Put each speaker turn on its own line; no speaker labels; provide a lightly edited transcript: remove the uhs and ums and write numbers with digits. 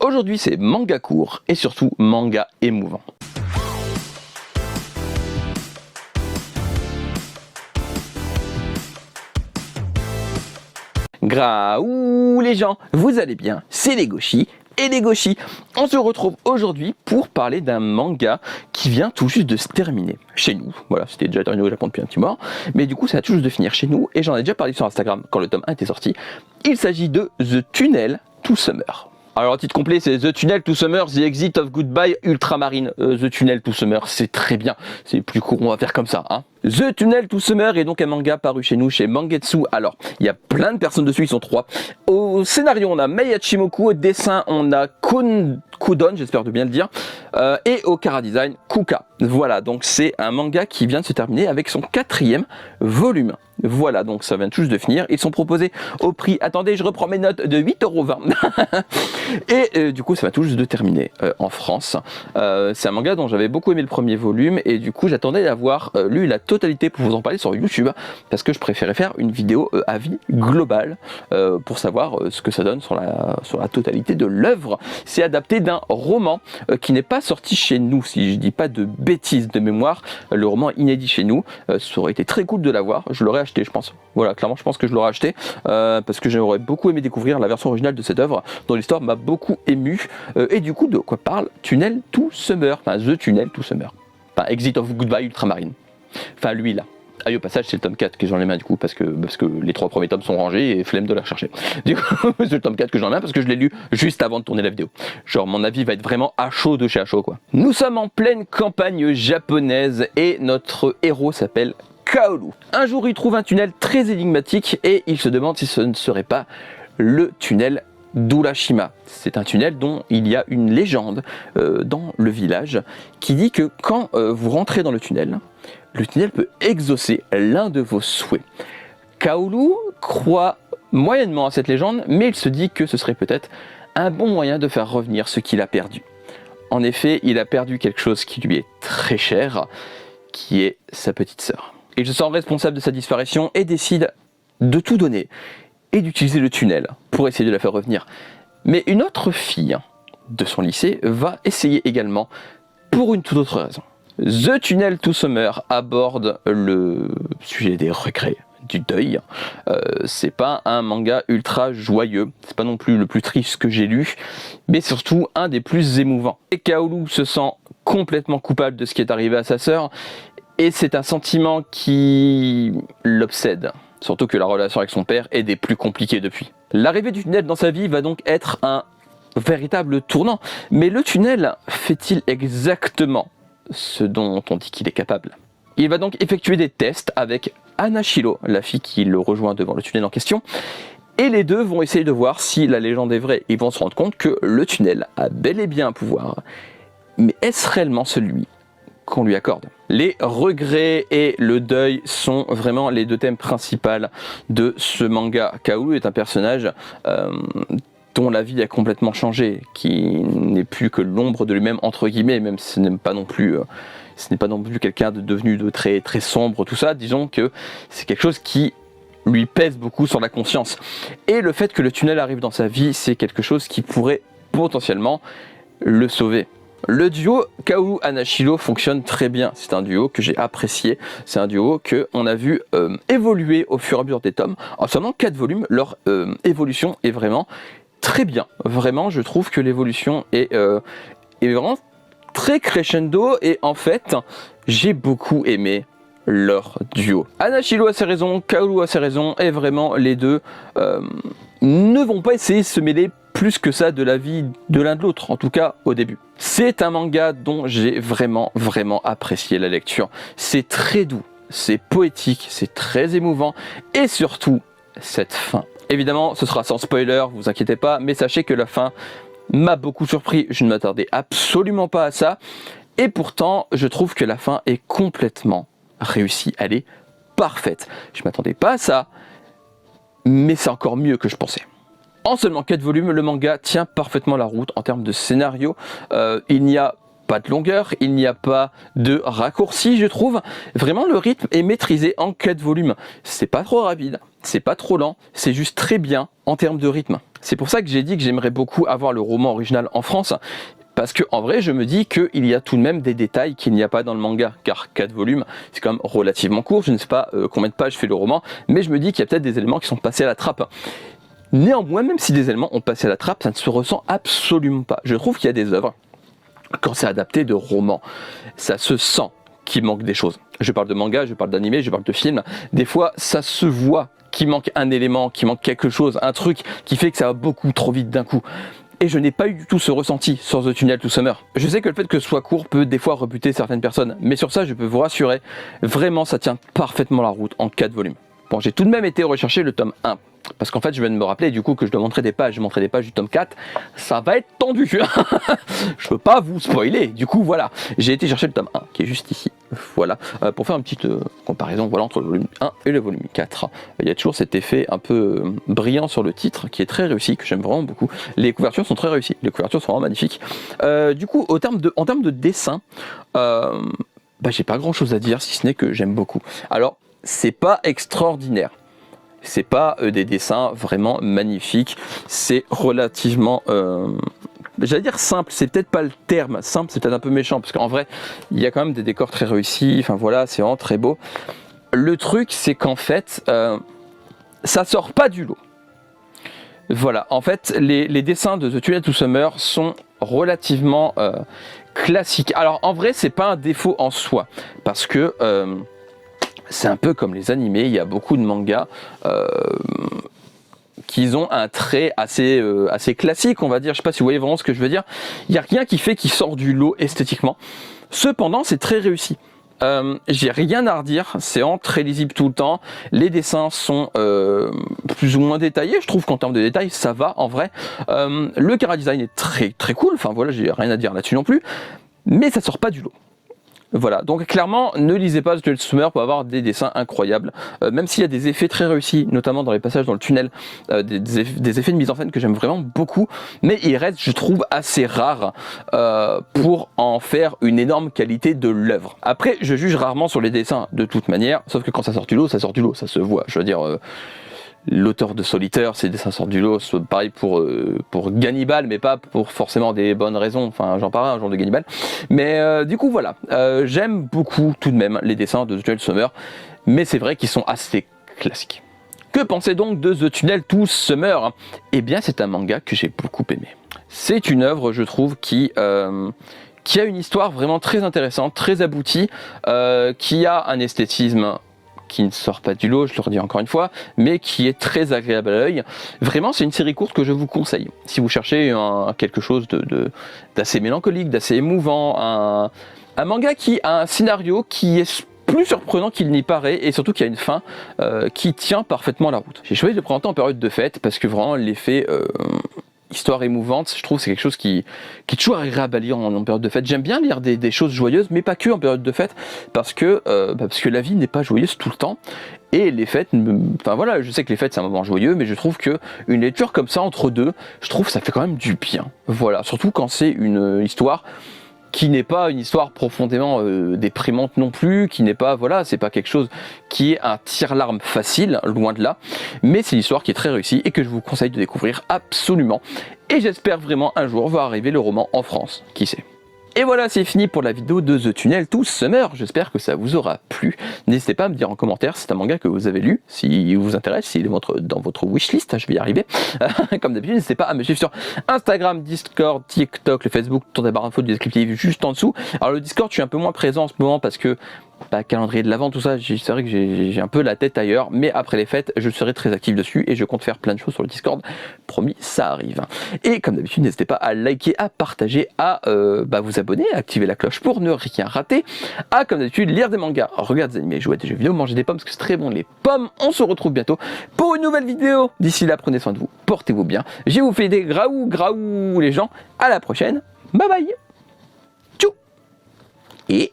Aujourd'hui c'est manga court et surtout manga émouvant. Graouh les gens, vous allez bien? C'est les Goshi et les Goshi. On se retrouve aujourd'hui pour parler d'un manga qui vient tout juste de se terminer chez nous. Voilà, c'était déjà terminé au Japon depuis un petit moment, mais du coup ça a tout juste de finir chez nous et j'en ai déjà parlé sur Instagram quand le tome 1 était sorti. Il s'agit de The Tunnel to Summer. Alors, le titre complet, c'est The Tunnel to Summer, The Exit of Goodbye Ultramarine. The Tunnel to Summer, c'est très bien. C'est plus court, on va faire comme ça, hein. The Tunnel to Summer est donc un manga paru chez nous, chez Mangetsu. Alors, il y a plein de personnes dessus, ils sont 3. Au scénario, on a Mei Hachimoku. Au dessin, on a Kudon, j'espère de bien le dire. Et au chara-design, Kuka. Voilà, donc c'est un manga qui vient de se terminer avec son 4e volume. Voilà, donc ça vient tout juste de finir. Ils sont proposés au prix, attendez, je reprends mes notes, de 8,20 €. Et du coup, ça va tout juste de terminer en France. C'est un manga dont j'avais beaucoup aimé le premier volume. Et du coup, j'attendais d'avoir lu la totalité pour vous en parler sur YouTube. Parce que je préférais faire une vidéo avis global pour savoir ce que ça donne sur la totalité de l'œuvre. C'est adapté d'un roman qui n'est pas sorti chez nous, si je dis pas de bêtises de mémoire. Le roman inédit chez nous. Ça aurait été très cool de l'avoir. Je l'aurais acheté, je pense. Voilà, clairement, je pense que je l'aurais acheté parce que j'aurais beaucoup aimé découvrir la version originale de cette œuvre, dont l'histoire m'a beaucoup ému. Et du coup, de quoi parle Tunnel to Summer, enfin The Tunnel to Summer, enfin Exit of Goodbye Ultramarine. Enfin, lui là. Ah, au passage, c'est le tome 4 que j'en ai main du coup, parce que les 3 premiers tomes sont rangés et flemme de les rechercher. Du coup, c'est le tome 4 que j'en ai main parce que je l'ai lu juste avant de tourner la vidéo. Genre, mon avis va être vraiment à chaud de chez à chaud, quoi. Nous sommes en pleine campagne japonaise et notre héros s'appelle Kaoru. Un jour, il trouve un tunnel très énigmatique et il se demande si ce ne serait pas le tunnel d'Urashima. C'est un tunnel dont il y a une légende dans le village qui dit que quand vous rentrez dans le tunnel peut exaucer l'un de vos souhaits. Kaoru croit moyennement à cette légende, mais il se dit que ce serait peut-être un bon moyen de faire revenir ce qu'il a perdu. En effet, il a perdu quelque chose qui lui est très cher, qui est sa petite sœur. Il se sent responsable de sa disparition et décide de tout donner et d'utiliser le tunnel pour essayer de la faire revenir. Mais une autre fille de son lycée va essayer également pour une toute autre raison. The Tunnel to Summer aborde le sujet des regrets, du deuil. C'est pas un manga ultra joyeux, c'est pas non plus le plus triste que j'ai lu, mais surtout un des plus émouvants. Et Kaoru se sent complètement coupable de ce qui est arrivé à sa sœur, et c'est un sentiment qui l'obsède. Surtout que la relation avec son père est des plus compliquées depuis. L'arrivée du tunnel dans sa vie va donc être un véritable tournant. Mais le tunnel fait-il exactement ce dont on dit qu'il est capable? Il va donc effectuer des tests avec Hanashiro, la fille qui le rejoint devant le tunnel en question. Et les deux vont essayer de voir si la légende est vraie. Ils vont se rendre compte que le tunnel a bel et bien un pouvoir. Mais est-ce réellement celui qu'on lui accorde? Les regrets et le deuil sont vraiment les deux thèmes principaux de ce manga. Kaoru est un personnage dont la vie a complètement changé, qui n'est plus que l'ombre de lui-même, entre guillemets, même si ce n'est pas non plus quelqu'un de devenu très, très sombre, tout ça. Disons que c'est quelque chose qui lui pèse beaucoup sur la conscience. Et le fait que le tunnel arrive dans sa vie, c'est quelque chose qui pourrait potentiellement le sauver. Le duo Kaoru-Hanashiro fonctionne très bien, c'est un duo que j'ai apprécié, c'est un duo qu'on a vu évoluer au fur et à mesure des tomes. En seulement 4 volumes, leur évolution est vraiment très bien. Vraiment, je trouve que l'évolution est vraiment très crescendo et en fait, j'ai beaucoup aimé leur duo. Hanashiro a ses raisons, Kaoru a ses raisons et vraiment les deux ne vont pas essayer de se mêler plus que ça de la vie de l'un de l'autre, en tout cas au début. C'est un manga dont j'ai vraiment apprécié la lecture. C'est très doux, c'est poétique, c'est très émouvant et surtout cette fin. Évidemment, ce sera sans spoiler, vous inquiétez pas, mais sachez que la fin m'a beaucoup surpris. Je ne m'attendais absolument pas à ça et pourtant, je trouve que la fin est complètement réussie. Elle est parfaite. Je ne m'attendais pas à ça, mais c'est encore mieux que je pensais. En seulement 4 volumes, le manga tient parfaitement la route en termes de scénario. Il n'y a pas de longueur, il n'y a pas de raccourci, je trouve. Vraiment, le rythme est maîtrisé en 4 volumes. C'est pas trop rapide, c'est pas trop lent, c'est juste très bien en termes de rythme. C'est pour ça que j'ai dit que j'aimerais beaucoup avoir le roman original en France. Parce que en vrai, je me dis qu'il y a tout de même des détails qu'il n'y a pas dans le manga, car 4 volumes, c'est quand même relativement court. Je ne sais pas combien de pages fait le roman, mais je me dis qu'il y a peut-être des éléments qui sont passés à la trappe. Néanmoins, même si des éléments ont passé à la trappe, ça ne se ressent absolument pas. Je trouve qu'il y a des œuvres, quand c'est adapté de romans, ça se sent qu'il manque des choses. Je parle de manga, je parle d'animé, je parle de film. Des fois, ça se voit qu'il manque un élément, qu'il manque quelque chose, un truc qui fait que ça va beaucoup trop vite d'un coup. Et je n'ai pas eu du tout ce ressenti sur The Tunnel to Summer. Je sais que le fait que ce soit court peut des fois rebuter certaines personnes, mais sur ça je peux vous rassurer, vraiment ça tient parfaitement la route en 4 volumes. Bon, j'ai tout de même été rechercher le tome 1, parce qu'en fait je viens de me rappeler du coup que je dois montrer des pages, je montrerai des pages du tome 4, ça va être tendu. Je peux pas vous spoiler, du coup voilà, j'ai été chercher le tome 1 qui est juste ici, voilà, pour faire une petite comparaison voilà, entre le volume 1 et le volume 4. Il y a toujours cet effet un peu brillant sur le titre qui est très réussi, que j'aime vraiment beaucoup. Les couvertures sont très réussies, les couvertures sont vraiment magnifiques. Du coup, en termes de dessin, j'ai pas grand chose à dire si ce n'est que j'aime beaucoup. Alors, c'est pas extraordinaire. C'est pas des dessins vraiment magnifiques. C'est relativement, j'allais dire simple. C'est peut-être pas le terme. Simple, c'est peut-être un peu méchant parce qu'en vrai, il y a quand même des décors très réussis. Enfin voilà, c'est vraiment très beau. Le truc, c'est qu'en fait, ça sort pas du lot. Voilà. En fait, les dessins de The Tunnel to Summer sont relativement classiques. Alors en vrai, c'est pas un défaut en soi parce que c'est un peu comme les animés, il y a beaucoup de mangas qui ont un trait assez classique, on va dire. Je sais pas si vous voyez vraiment ce que je veux dire. Il n'y a rien qui fait qu'il sort du lot esthétiquement. Cependant, c'est très réussi. J'ai rien à redire, c'est vraiment très lisible tout le temps. Les dessins sont plus ou moins détaillés, je trouve qu'en termes de détails, ça va en vrai. Le chara-design est très très cool, enfin voilà, j'ai rien à dire là-dessus non plus. Mais ça sort pas du lot. Voilà, donc clairement, ne lisez pas The Tunnel to Summer pour avoir des dessins incroyables. Même s'il y a des effets très réussis, notamment dans les passages dans le tunnel, des effets de mise en scène que j'aime vraiment beaucoup, mais il reste, je trouve, assez rare pour en faire une énorme qualité de l'œuvre. Après, je juge rarement sur les dessins de toute manière, sauf que quand ça sort du lot, ça sort du lot, ça se voit. Je veux dire... l'auteur de Solitaire, ses dessins sortent du lot, pareil pour Gannibal, mais pas pour forcément des bonnes raisons, enfin j'en parlerai un jour de Gannibal, mais du coup voilà, j'aime beaucoup tout de même les dessins de The Tunnel to Summer, mais c'est vrai qu'ils sont assez classiques. Que pensez donc de The Tunnel to Summer? Eh bien c'est un manga que j'ai beaucoup aimé. C'est une œuvre, je trouve, qui a une histoire vraiment très intéressante, très aboutie, qui a un esthétisme qui ne sort pas du lot, je le redis encore une fois, mais qui est très agréable à l'œil. Vraiment, c'est une série courte que je vous conseille. Si vous cherchez quelque chose d'assez mélancolique, d'assez émouvant, un manga qui a un scénario qui est plus surprenant qu'il n'y paraît, et surtout qui a une fin qui tient parfaitement la route. J'ai choisi de le présenter en période de fête, parce que vraiment, l'effet... histoire émouvante, je trouve c'est quelque chose qui est toujours agréable à lire en période de fête. J'aime bien lire des choses joyeuses, mais pas que en période de fête, parce que la vie n'est pas joyeuse tout le temps, et les fêtes, enfin voilà, je sais que les fêtes c'est un moment joyeux, mais je trouve que une lecture comme ça entre deux, je trouve ça fait quand même du bien. Voilà, surtout quand c'est une histoire qui n'est pas une histoire profondément déprimante non plus, qui n'est pas, voilà, c'est pas quelque chose qui est un tire-larme facile, loin de là, mais c'est une histoire qui est très réussie et que je vous conseille de découvrir absolument. Et j'espère vraiment un jour voir arriver le roman en France, qui sait. Et voilà, c'est fini pour la vidéo de The Tunnel to Summer. J'espère que ça vous aura plu. N'hésitez pas à me dire en commentaire si c'est un manga que vous avez lu, s'il vous intéresse, s'il est dans votre wishlist, je vais y arriver. Comme d'habitude, n'hésitez pas à me suivre sur Instagram, Discord, TikTok, le Facebook, dans la barre info du descriptif juste en dessous. Alors le Discord, je suis un peu moins présent en ce moment parce que pas calendrier de l'avant, tout ça, c'est vrai que j'ai un peu la tête ailleurs, mais après les fêtes, je serai très actif dessus et je compte faire plein de choses sur le Discord, promis, ça arrive. Et comme d'habitude, n'hésitez pas à liker, à partager, à vous abonner, à activer la cloche pour ne rien rater, à comme d'habitude lire des mangas, regarder des animés, jouer à des jeux vidéo, manger des pommes parce que c'est très bon les pommes. On se retrouve bientôt pour une nouvelle vidéo. D'ici là, prenez soin de vous, portez-vous bien. Je vous fais des graou les gens, à la prochaine, bye bye. Tchou. Et